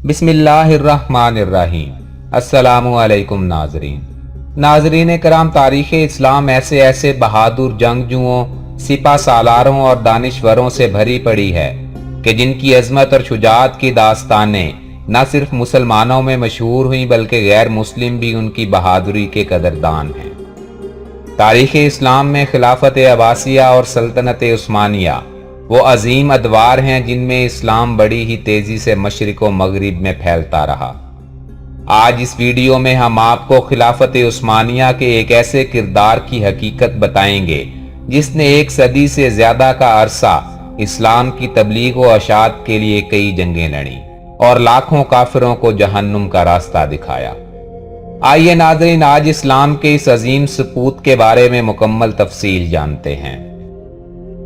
बिस्मिल्लाहिर्रहमानिर्रहीम। अस्सलामु अलैकुम नाजरीन कराम, तारीख़ इस्लाम ऐसे ऐसे बहादुर जंगजुओं, सिपा सालारों और दानिश्वरों से भरी पड़ी है कि जिनकी अजमत और शुजाअत की दास्तानें न सिर्फ मुसलमानों में मशहूर हुई बल्कि गैर मुस्लिम भी उनकी बहादुरी के कदरदान हैं। तारीख़ इस्लाम में खिलाफत अब्बासिया और सल्तनत उस्मानिया वो अजीम अदवार हैं जिनमें इस्लाम बड़ी ही तेजी से मशरिक व मगरिब में फैलता रहा। आज इस वीडियो में हम आपको खिलाफत उस्मानिया के एक ऐसे किरदार की हकीकत बताएंगे जिसने एक सदी से ज्यादा का अरसा इस्लाम की तबलीग व अशात के लिए कई जंगें लड़ी और लाखों काफिरों को जहन्नुम का रास्ता दिखाया। आइए नाज़रीन, आज इस्लाम के इस अजीम सपूत के बारे में मुकम्मल तफसील जानते हैं।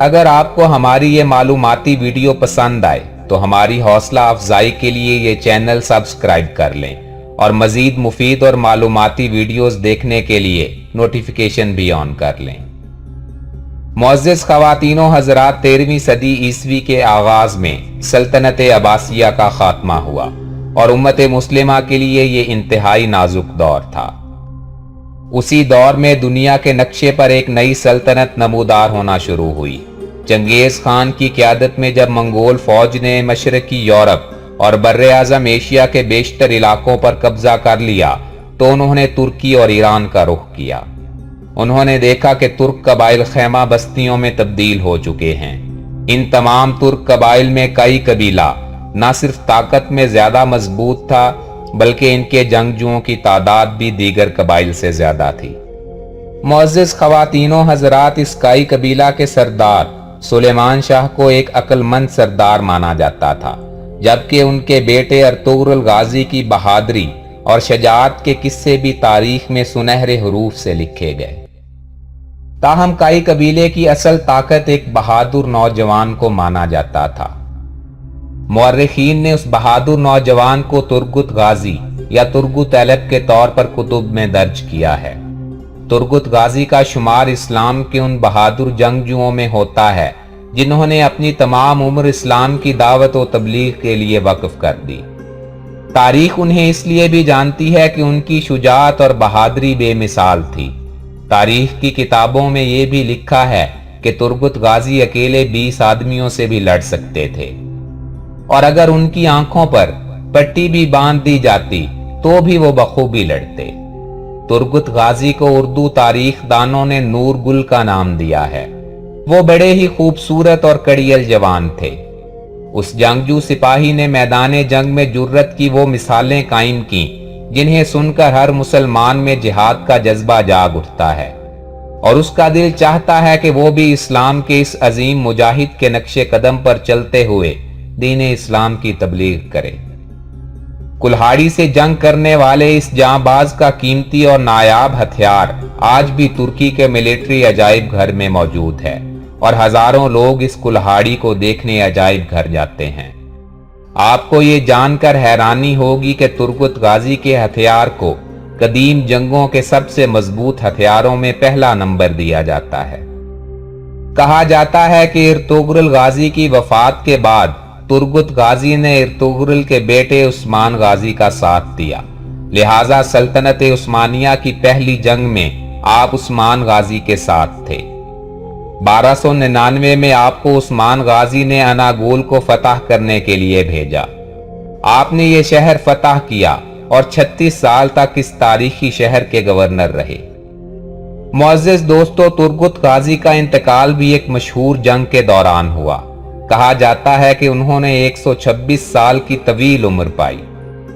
अगर आपको हमारी ये मालूमाती वीडियो पसंद आए तो हमारी हौसला अफजाई के लिए ये चैनल सब्सक्राइब कर लें और मजीद मुफीद और मालूमाती वीडियोस देखने के लिए नोटिफिकेशन भी ऑन कर लें। मुअज़्ज़िज़ ख़वातीनो हज़रात, 13वीं सदी ईस्वी के आगाज में सल्तनत अब्बासिया का खात्मा हुआ और उम्मत मुस्लिमा के लिए ये इंतहाई नाजुक दौर था। उसी दौर में दुनिया के नक्शे पर एक नई सल्तनत नमूदार होना शुरू हुई। चंगेज खान की क़यादत में जब मंगोल फौज ने मशरकी यूरोप और बर्र-ए-आज़म एशिया के बेशतर इलाकों पर कब्जा कर लिया तो उन्होंने तुर्की और ईरान का रुख किया। उन्होंने देखा कि तुर्क कबाइल खैमा बस्तियों में तब्दील हो चुके हैं। इन तमाम तुर्क कबाइल में कई कबीला न सिर्फ ताकत में ज्यादा मजबूत था बल्कि इनके जंगजुओं की तादाद भी दीगर कबाइल से ज्यादा थी। मुअज़्ज़िज़ ख़वातीनो हज़रात, इस काई कबीला के सरदार सुलेमान शाह को एक अक्लमंद सरदार माना जाता था, जबकि उनके बेटे अर्तुग़रुल गाज़ी की बहादुरी और शजाअत के किस्से भी तारीख में सुनहरे हरूफ से लिखे गए। ताहम काई कबीले की असल ताकत एक बहादुर नौजवान को माना जाता था। मुअर्रिखीन ने उस बहादुर नौजवान को तुर्गुत गाजी या तुर्गुत अलप के तौर पर कुतुब में दर्ज किया है। तुर्गुत गाजी का शुमार इस्लाम के उन बहादुर जंगजुओं में होता है जिन्होंने अपनी तमाम उम्र इस्लाम की दावत व तबलीग के लिए वक्फ कर दी। तारीख उन्हें इसलिए भी जानती है कि उनकी शुजाअत और बहादुरी बेमिसाल थी। तारीख की किताबों में यह भी लिखा है कि तुर्गुत गाजी अकेले 20 आदमियों से भी लड़ सकते थे और अगर उनकी आंखों पर पट्टी भी बांध दी जाती तो भी वो बखूबी लड़ते। तुर्गुत गाजी को उर्दू तारीख दानों ने नूर गुल का नाम दिया है। वो बड़े ही खूबसूरत और कड़ियल जवान थे। उस जंगजू सिपाही ने मैदान जंग में जुर्रत की वो मिसालें कायम की जिन्हें सुनकर हर मुसलमान में जिहाद का जज्बा जाग उठता है और उसका दिल चाहता है कि वो भी इस्लाम के इस अजीम मुजाहिद के नक्शे कदम पर चलते हुए दीन इस्लाम की तबलीग करे। कुल्हाड़ी से जंग करने वाले इस जांबाज का कीमती और नायाब हथियार आज भी तुर्की के मिलिट्री अजायब घर में मौजूद है और हजारों लोग इस कुल्हाड़ी को देखने अजायब घर जाते हैं। आपको ये जानकर हैरानी होगी कि तुर्गुत गाजी के हथियार को कदीम जंगों के सबसे मजबूत हथियारों में पहला नंबर दिया जाता है। कहा जाता है कि अर्तुग़रुल गाजी की वफात के बाद तुर्गुत गाजी ने अर्तुग़रुल के बेटे उस्मान गाजी का साथ दिया, लिहाजा सल्तनत उस्मानिया की पहली जंग में आप उस्मान गाजी के साथ थे। 1299 में आपको उस्मान गाजी ने अनागोल को फतह करने के लिए भेजा। आपने ये शहर फतह किया और 36 साल तक इस तारीखी शहर के गवर्नर रहे। मुअज़्ज़िज़ दोस्तों, तुर्गुत गाजी का इंतकाल भी एक मशहूर जंग के दौरान हुआ। कहा जाता है कि उन्होंने 126 साल की तवील उम्र पाई।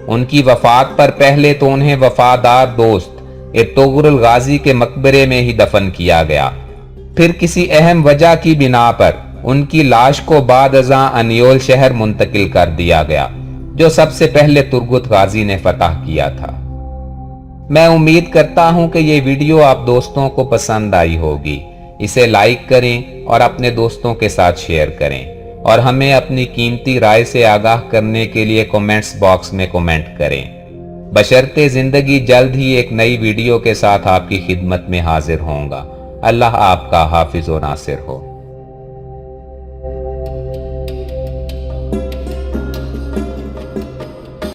उनकी वफात पर पहले तो उन्हें वफादार दोस्त अर्तुग़रुल गाजी के मकबरे में ही दफन किया गया, फिर किसी अहम वजह की बिना पर उनकी लाश को बाद अज़ां अनियोल शहर मुंतकिल कर दिया गया जो सबसे पहले तुर्गुत गाजी ने फतह किया था। मैं उम्मीद करता हूं कि ये वीडियो आप दोस्तों को पसंद आई होगी। इसे लाइक करें और अपने दोस्तों के साथ शेयर करें और हमें अपनी कीमती राय से आगाह करने के लिए कमेंट्स बॉक्स में कमेंट करें। बशर्ते जिंदगी जल्द ही एक नई वीडियो के साथ आपकी खिदमत में हाजिर होऊंगा। अल्लाह आपका हाफिज व नासिर हो।